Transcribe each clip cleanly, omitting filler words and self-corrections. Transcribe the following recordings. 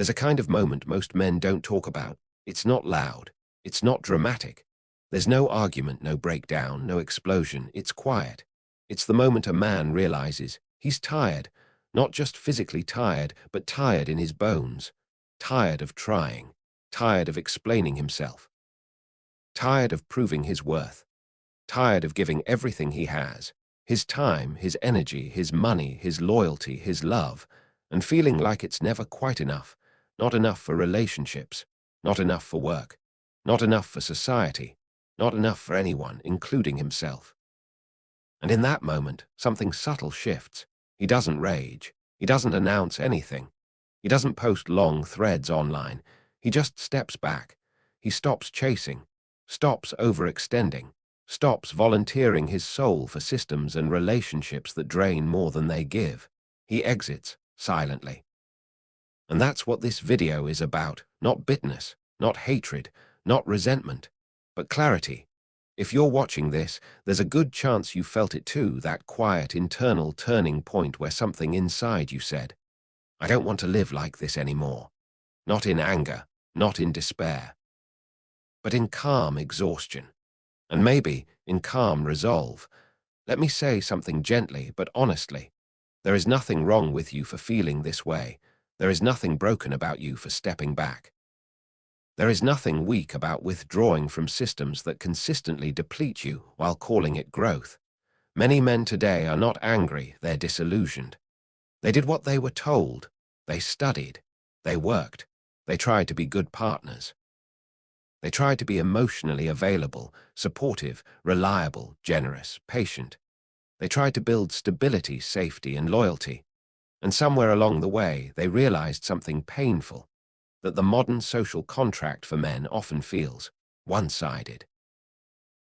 There's a kind of moment most men don't talk about. It's not loud. It's not dramatic. There's no argument, no breakdown, no explosion. It's quiet. It's the moment a man realizes he's tired, not just physically tired, but tired in his bones, tired of trying, tired of explaining himself, tired of proving his worth, tired of giving everything he has, his time, his energy, his money, his loyalty, his love, and feeling like it's never quite enough, not enough for relationships, not enough for work, not enough for society, not enough for anyone, including himself. And in that moment, something subtle shifts. He doesn't rage. He doesn't announce anything. He doesn't post long threads online. He just steps back. He stops chasing, stops overextending, stops volunteering his soul for systems and relationships that drain more than they give. He exits silently. And that's what this video is about. Not bitterness, not hatred, not resentment, but clarity. If you're watching this, there's a good chance you felt it too, that quiet internal turning point where something inside you said, I don't want to live like this anymore. Not in anger, not in despair, but in calm exhaustion. And maybe in calm resolve. Let me say something gently but honestly. There is nothing wrong with you for feeling this way. There is nothing broken about you for stepping back. There is nothing weak about withdrawing from systems that consistently deplete you while calling it growth. Many men today are not angry, they're disillusioned. They did what they were told. They studied. They worked. They tried to be good partners. They tried to be emotionally available, supportive, reliable, generous, patient. They tried to build stability, safety, and loyalty. And somewhere along the way, they realized something painful, that the modern social contract for men often feels one-sided.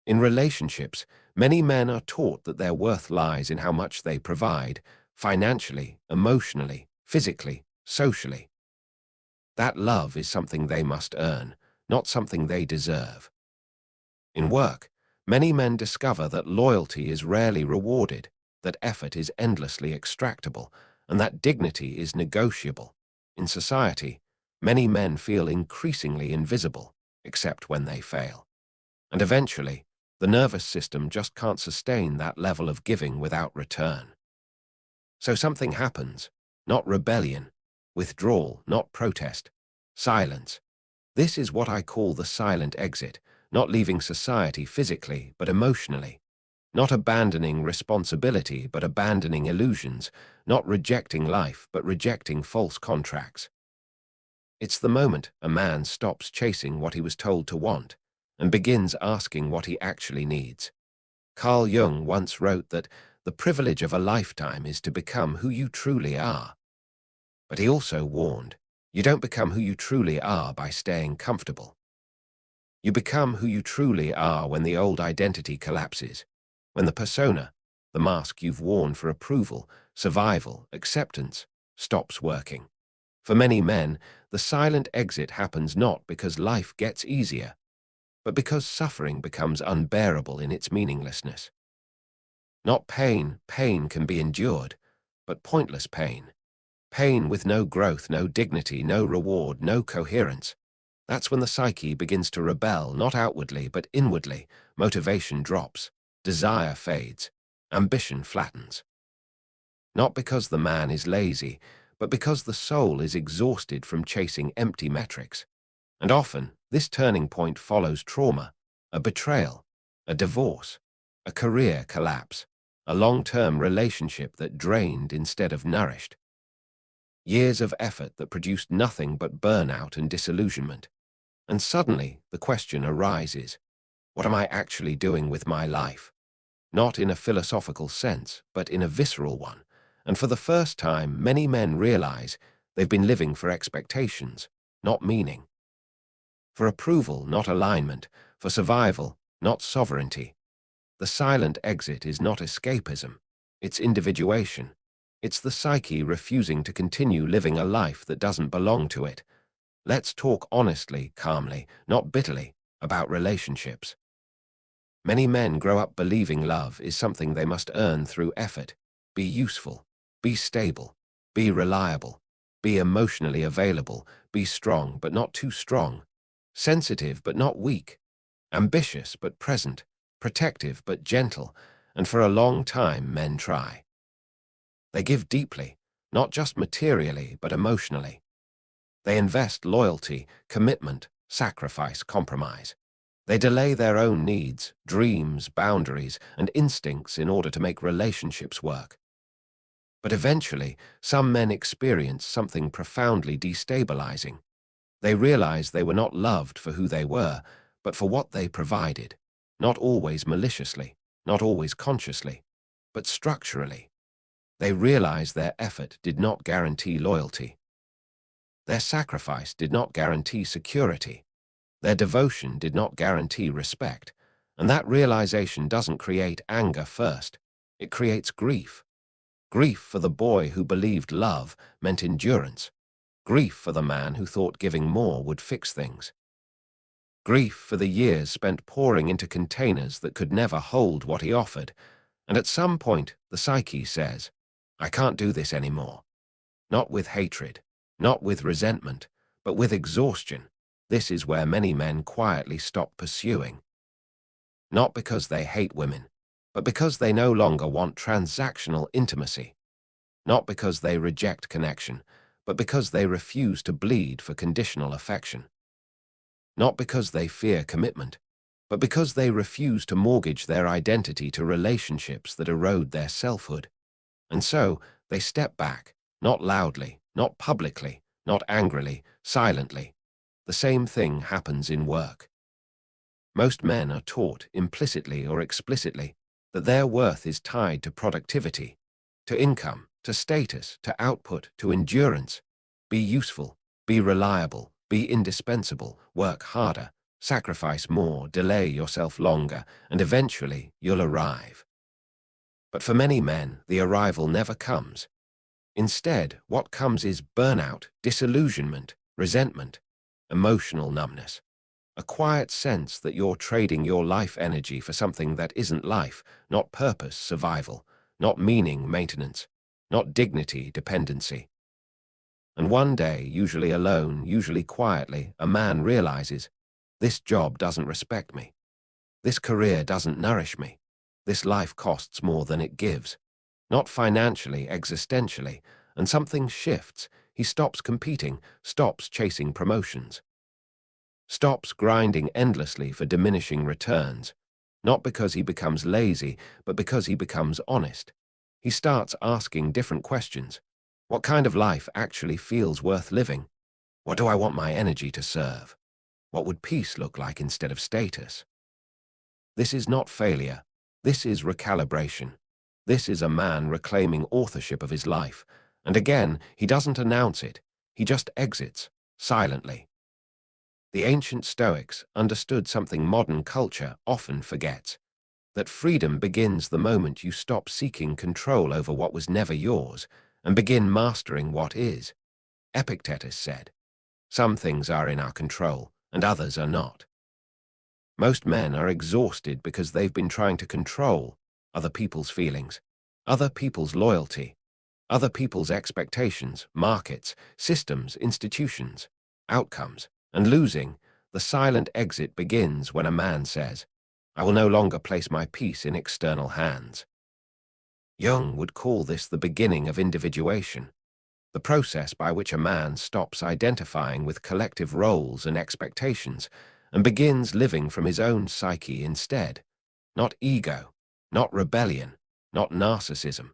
In relationships, many men are taught that their worth lies in how much they provide, financially, emotionally, physically, socially. That love is something they must earn, not something they deserve. In work, many men discover that loyalty is rarely rewarded, that effort is endlessly extractable, and that dignity is negotiable. In society, many men feel increasingly invisible, except when they fail. And eventually, the nervous system just can't sustain that level of giving without return. So something happens, not rebellion, withdrawal, not protest, silence. This is what I call the silent exit, not leaving society physically, but emotionally. Not abandoning responsibility, but abandoning illusions. Not rejecting life, but rejecting false contracts. It's the moment a man stops chasing what he was told to want and begins asking what he actually needs. Carl Jung once wrote that the privilege of a lifetime is to become who you truly are. But he also warned, you don't become who you truly are by staying comfortable. You become who you truly are when the old identity collapses, when the persona, the mask you've worn for approval, survival, acceptance, stops working. For many men, the silent exit happens not because life gets easier, but because suffering becomes unbearable in its meaninglessness. Not pain, pain can be endured, but pointless pain. Pain with no growth, no dignity, no reward, no coherence. That's when the psyche begins to rebel, not outwardly, but inwardly. Motivation drops, desire fades, ambition flattens. Not because the man is lazy, but because the soul is exhausted from chasing empty metrics. And often, this turning point follows trauma, a betrayal, a divorce, a career collapse, a long-term relationship that drained instead of nourished. Years of effort that produced nothing but burnout and disillusionment. And suddenly, the question arises, what am I actually doing with my life? Not in a philosophical sense, but in a visceral one. And for the first time, many men realize they've been living for expectations, not meaning. For approval, not alignment. For survival, not sovereignty. The silent exit is not escapism. It's individuation. It's the psyche refusing to continue living a life that doesn't belong to it. Let's talk honestly, calmly, not bitterly, about relationships. Many men grow up believing love is something they must earn through effort. Be useful, be stable, be reliable. Be emotionally available, be strong but not too strong, sensitive but not weak, ambitious but present, protective but gentle, and for a long time men try. They give deeply, not just materially but emotionally. They invest loyalty, commitment, sacrifice, compromise. They delay their own needs, dreams, boundaries, and instincts in order to make relationships work. But eventually, some men experience something profoundly destabilizing. They realize they were not loved for who they were, but for what they provided, not always maliciously, not always consciously, but structurally. They realize their effort did not guarantee loyalty. Their sacrifice did not guarantee security. Their devotion did not guarantee respect. And that realization doesn't create anger first. It creates grief. Grief for the boy who believed love meant endurance. Grief for the man who thought giving more would fix things. Grief for the years spent pouring into containers that could never hold what he offered. And at some point, the psyche says, I can't do this anymore. Not with hatred, not with resentment, but with exhaustion. This is where many men quietly stop pursuing. Not because they hate women, but because they no longer want transactional intimacy. Not because they reject connection, but because they refuse to bleed for conditional affection. Not because they fear commitment, but because they refuse to mortgage their identity to relationships that erode their selfhood. And so, they step back, not loudly, not publicly, not angrily, silently. The same thing happens in work. Most men are taught, implicitly or explicitly, that their worth is tied to productivity, to income, to status, to output, to endurance. Be useful, be reliable, be indispensable, work harder, sacrifice more, delay yourself longer, and eventually you'll arrive. But for many men, the arrival never comes. Instead, what comes is burnout, disillusionment, resentment, emotional numbness. A quiet sense that you're trading your life energy for something that isn't life, not purpose, survival, not meaning, maintenance, not dignity, dependency. And one day, usually alone, usually quietly, a man realizes, this job doesn't respect me. This career doesn't nourish me. This life costs more than it gives. Not financially, existentially, and something shifts. He stops competing, stops chasing promotions, stops grinding endlessly for diminishing returns, not because he becomes lazy, but because he becomes honest. He starts asking different questions. What kind of life actually feels worth living? What do I want my energy to serve? What would peace look like instead of status? This is not failure. This is recalibration. This is a man reclaiming authorship of his life. And again, he doesn't announce it. He just exits, silently. The ancient Stoics understood something modern culture often forgets, that freedom begins the moment you stop seeking control over what was never yours and begin mastering what is. Epictetus said, some things are in our control and others are not. Most men are exhausted because they've been trying to control other people's feelings, other people's loyalty, other people's expectations, markets, systems, institutions, outcomes, and losing. The silent exit begins when a man says, I will no longer place my peace in external hands. Jung would call this the beginning of individuation, the process by which a man stops identifying with collective roles and expectations and begins living from his own psyche instead. Not ego, not rebellion, not narcissism,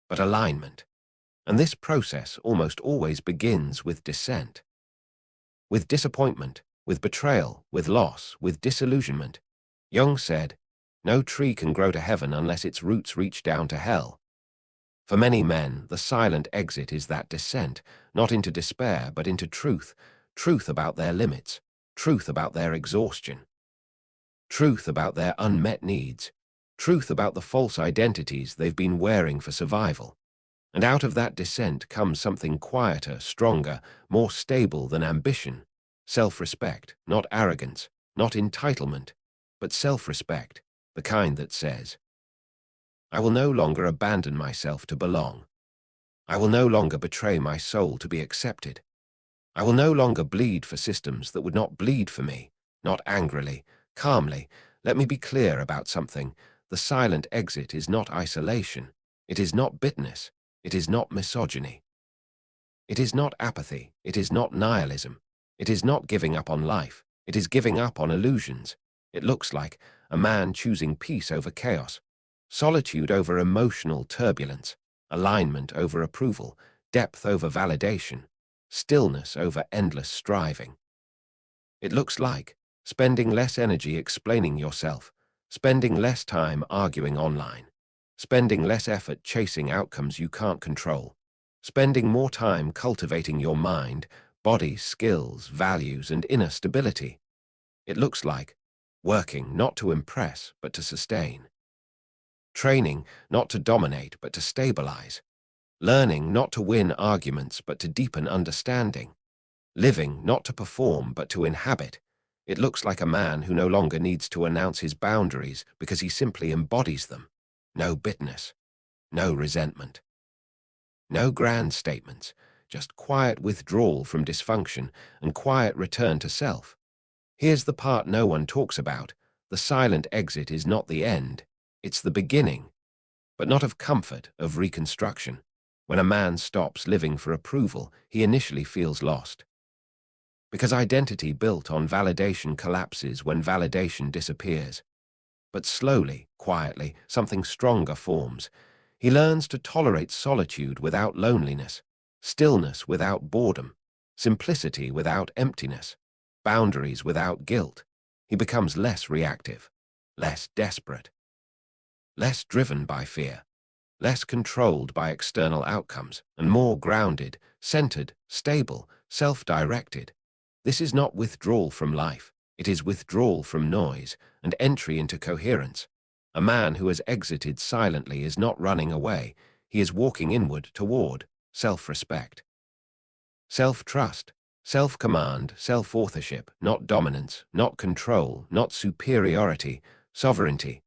but alignment. And this process almost always begins with dissent. With disappointment, with betrayal, with loss, with disillusionment. Jung said, no tree can grow to heaven unless its roots reach down to hell. For many men, the silent exit is that descent, not into despair, but into truth, truth about their limits, truth about their exhaustion, truth about their unmet needs, truth about the false identities they've been wearing for survival. And out of that descent comes something quieter, stronger, more stable than ambition, self-respect, not arrogance, not entitlement, but self-respect, the kind that says, I will no longer abandon myself to belong. I will no longer betray my soul to be accepted. I will no longer bleed for systems that would not bleed for me, not angrily, calmly. Let me be clear about something. The silent exit is not isolation. It is not bitterness. It is not misogyny. It is not apathy. It is not nihilism. It is not giving up on life. It is giving up on illusions. It looks like a man choosing peace over chaos, solitude over emotional turbulence, alignment over approval, depth over validation, stillness over endless striving. It looks like spending less energy explaining yourself, spending less time arguing online, spending less effort chasing outcomes you can't control, spending more time cultivating your mind, body, skills, values, and inner stability. It looks like working not to impress but to sustain, training not to dominate but to stabilize, learning not to win arguments but to deepen understanding, living not to perform but to inhabit. It looks like a man who no longer needs to announce his boundaries because he simply embodies them. No bitterness, no resentment, no grand statements, just quiet withdrawal from dysfunction and quiet return to self. Here's the part no one talks about. The silent exit is not the end. It's the beginning, but not of comfort, of reconstruction. When a man stops living for approval, he initially feels lost. Because identity built on validation collapses when validation disappears. But slowly, quietly, something stronger forms. He learns to tolerate solitude without loneliness, stillness without boredom, simplicity without emptiness, boundaries without guilt. He becomes less reactive, less desperate, less driven by fear, less controlled by external outcomes, and more grounded, centered, stable, self-directed. This is not withdrawal from life. It is withdrawal from noise and entry into coherence. A man who has exited silently is not running away. He is walking inward toward self-respect, self-trust, self-command, self-authorship, not dominance, not control, not superiority, sovereignty.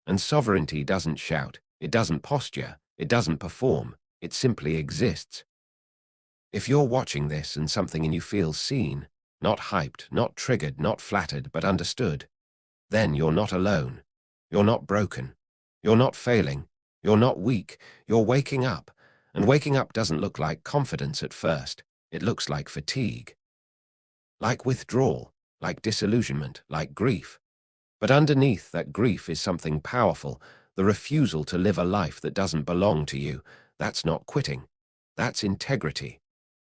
And sovereignty doesn't shout, it doesn't posture, it doesn't perform, it simply exists. If you're watching this and something in you feels seen, not hyped, not triggered, not flattered, but understood, then you're not alone. You're not broken. You're not failing. You're not weak. You're waking up. And waking up doesn't look like confidence at first. It looks like fatigue, like withdrawal, like disillusionment, like grief. But underneath that grief is something powerful, the refusal to live a life that doesn't belong to you. That's not quitting. That's integrity.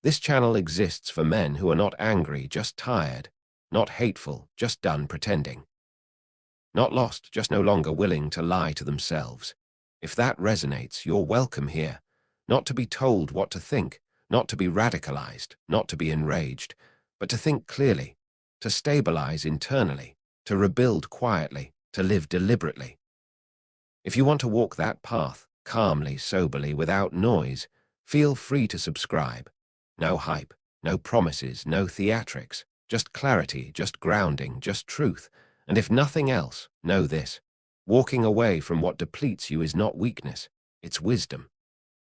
This channel exists for men who are not angry, just tired, not hateful, just done pretending, not lost, just no longer willing to lie to themselves. If that resonates, you're welcome here. Not to be told what to think, not to be radicalized, not to be enraged, but to think clearly, to stabilize internally, to rebuild quietly, to live deliberately. If you want to walk that path, calmly, soberly, without noise, feel free to subscribe. No hype, no promises, no theatrics, just clarity, just grounding, just truth. And if nothing else, know this: walking away from what depletes you is not weakness, it's wisdom.